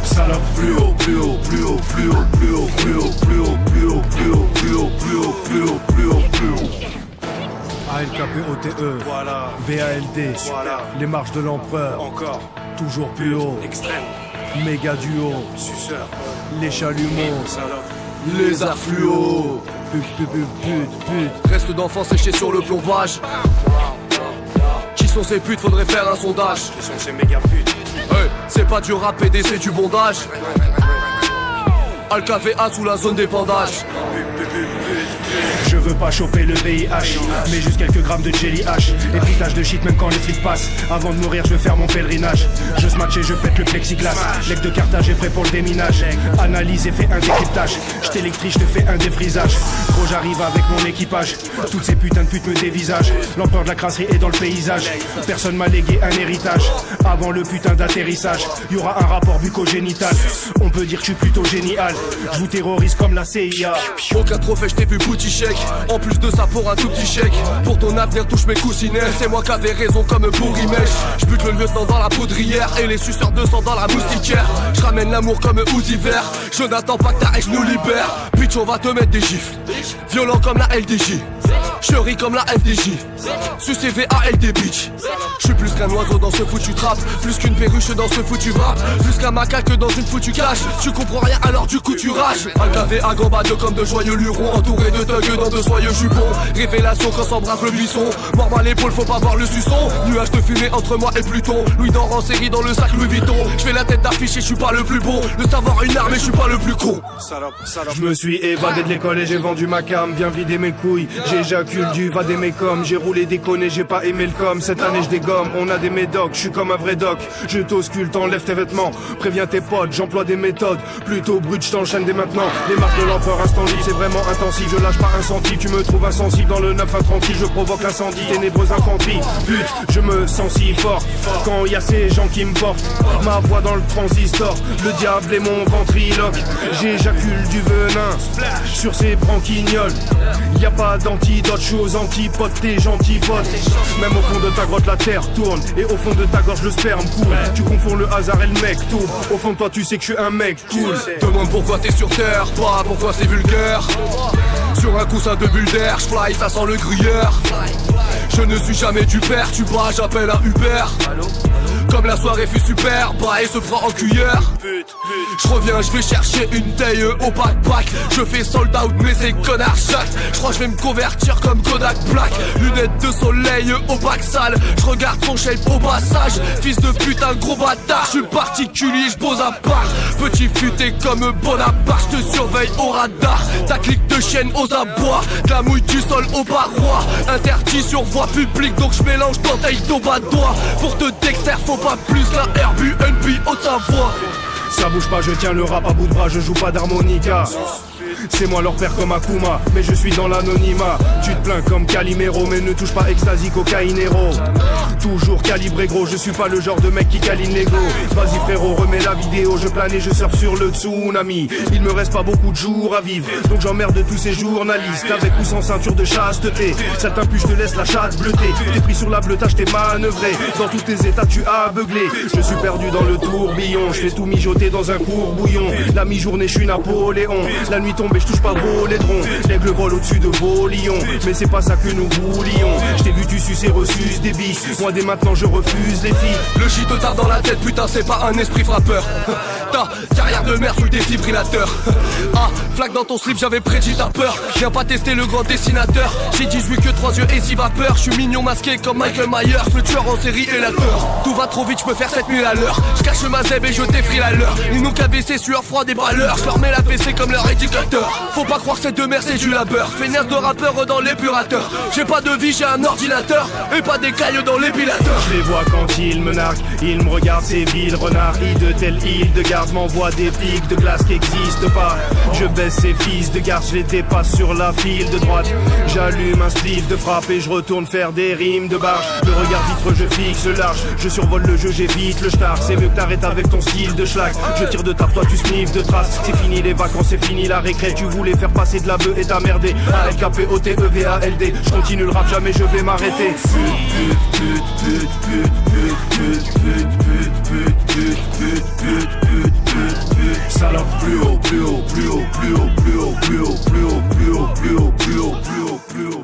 Salope, plus haut, plus haut, plus haut, plus haut, plus haut, plus haut, plus haut, plus haut, plus haut, plus haut, plus haut, plus haut, plus haut, plus haut. ALKPOTE, Voilà. VALD, Voilà. les marches de l'empereur, Encore. toujours plus haut, Extrême. méga duo, Suceur. les chalumeaux, Salope. les arts fluo, pute. Reste d'enfants séchés sur le plombage. Qui sont ces putes, faudrait faire un sondage. Qui sont ces méga putes. Hey, c'est pas du rap PD, c'est du bondage. Alcava sous la zone d'épandage. Je veux pas choper le VIH, mais juste quelques grammes de jelly H. Héritage de shit même quand les flics passent. Avant de mourir je veux faire mon pèlerinage. Je smatch et je pète le plexiglas. L'aigle de Carthage est prêt pour le déminage. Analyse et fais un décryptage. Je t'électrise, je te fais un défrisage. Gros j'arrive avec mon équipage. Toutes ces putains de putes me dévisagent. L'empereur de la crasserie est dans le paysage. Personne m'a légué un héritage. Avant le putain d'atterrissage, y'aura un rapport bucco-génital. On peut dire que je suis plutôt génial. Je vous terrorise comme la CIA. Aucun trophée, je t'ai vu bouti chèque. En plus de ça pour un tout petit chèque. Pour ton avenir touche mes coussinets. C'est moi qui avais raison comme pour Rimèche. J'bute le lieutenant dans la poudrière et les suceurs de sang dans la moustiquaire. J'ramène l'amour comme Uzi vert. Je n'attends pas que ta haine nous libère. Bitch on va te mettre des gifles. Violent comme la LDJ. Je ris comme la FDJ. Sucé VALD bitch. J'suis plus qu'un oiseau dans ce foutu trap. Plus qu'une perruche dans ce foutu rap. Plus qu'un macaque dans une foutue cache. Tu comprends rien alors du coup tu rages. Alcavé à gambade comme de joyeux lurons. Entouré de thugs dans de soyeux jupons. Révélation quand s'embrasse le buisson. Mort à l'épaule faut pas voir le suçon. Nuage de fumée entre moi et Pluton. Louis d'or en série dans le sac Louis Vuitton. J'fais la tête d'affiche et j'suis pas le plus bon. Le savoir une arme et j'suis pas le plus con. Salope, salope. Je me suis évadé de l'école et j'ai vendu ma cam. Viens vider mes couilles, j'éjacule du va des mécoms. J'ai roulé déconné, j'ai pas aimé le com. Cette année je dégomme, on a des médocs. Je suis comme un vrai doc, je t'ausculte, enlève tes vêtements. Préviens tes potes, j'emploie des méthodes plutôt brutes, je t'enchaîne dès maintenant. Les marques de l'empereur instant libre, c'est vraiment intensif. Je lâche pas un centime, tu me trouves insensible. Dans le 9 intranquille, je provoque l'incendie. Ténébreuse infanterie, pute, je me sens si fort quand y a ces gens qui me portent. Ma voix dans le transistor, le diable est mon ventriloque. J'éjacule du venin sur ces branquignoles. Y a pas d'antidote, je suis aux antipodes, tes gentils potes. Même au fond de ta grotte la terre tourne et au fond de ta gorge le sperme coule. Tu confonds le hasard et le mec tourne. Au fond de toi tu sais que je suis un mec cool. Demande pourquoi t'es sur terre, pas pourquoi c'est vulgaire. Sur un coussin de bulle d'air, j'fly, ça sent le gruyère. Je ne suis jamais du père, tu bats, j'appelle un Uber. Comme la soirée fut super, bah et se fera en cuillère. Je reviens, je vais chercher une taille au backpack. Je fais sold out mais c'est connard chaque. Je crois que je vais me convertir comme Kodak Black. Lunettes de soleil au bac sale. Je regarde son shape au passage. Fils de putain gros bâtard. Je suis particulier, je pose à part. Petit futé comme Bonaparte. Je te surveille au radar. Ta clique de chienne aux abois. De la mouille du sol aux parois. Interdit sur voie publique donc je mélange bouteille d'eau bas doigt. Pour te dexter faut pas plus la Airbnb Haute-Savoie. Ça bouge pas, je tiens le rap à bout de bras, je joue pas d'harmonica. C'est moi leur père comme Akuma, mais je suis dans l'anonymat. Tu te plains comme Calimero, mais ne touche pas ecstasy, cocaïnero. Toujours calibré gros, je suis pas le genre de mec qui câline l'ego. Vas-y frérot, remets la vidéo, je plane et je surfe sur le tsunami. Il me reste pas beaucoup de jours à vivre, donc j'emmerde tous ces journalistes. Avec ou sans ceinture de chasteté, certains puces te laissent la chatte bleutée. T'es pris sur la bleutage, t'es manœuvré. Dans tous tes états tu as aveuglé. Je suis perdu dans le tourbillon, je fais tout mijoter dans un courbouillon. La mi-journée je suis Napoléon, la nuit tombe et je touche pas vos laidrons. L'aigle vole au-dessus de vos lions, mais c'est pas ça que nous voulions. Je t'ai vu tu suces et refuses des billes. Moi dès maintenant je refuse les filles. Le J te tape dans la tête, putain c'est pas un esprit frappeur. Ta carrière de merde sous le défibrillateur. Ah, flaque dans ton slip, j'avais prédit ta peur. Viens pas tester le grand dessinateur. J'ai 18 que 3 yeux et 6 vapeurs. Je suis mignon masqué comme Michael Myers. Le tueur en série et la peur. Tout va trop vite, je peux faire 7000 à l'heure. Je cache ma zèbe et je t'effrie la leur. Ils n'ont qu'à baisser sueur froid des bras leurs. Je leur mets la PC comme leur éducateur. Faut pas croire que cette de merde c'est du labeur. Feignasse de rappeur dans l'épurateur. J'ai pas de vie, j'ai un ordinateur. Et pas des cailloux dans l'épilateur. Je les vois quand ils me narquent, ils me regardent ces villes renards. De telle île de garde m'envoie des pics de glace qui existent pas. Je baisse ces fils de garde, je les dépasse sur la file de droite. J'allume un spliff de frappe et je retourne faire des rimes de barge. Le regard vitre, je fixe large. Je survole le jeu, j'évite le star. C'est mieux que t'arrêtes avec ton style de schlag. Je tire de taf, toi tu sniffes de traces. C'est fini les vacances, c'est fini la récré. Tu voulais faire passer de la bœuf et t'as merdé. ALKPOTEVALD. Je continue le rap, jamais je vais m'arrêter. Pute, pute, pute, pute, pute, pute, pute, pute. pute, pute, pute, pute, pute, pute, pute. Salope, plus haut, plus haut, plus haut, plus haut, plus haut, plus haut, plus haut, plus haut, plus haut, plus haut, plus haut.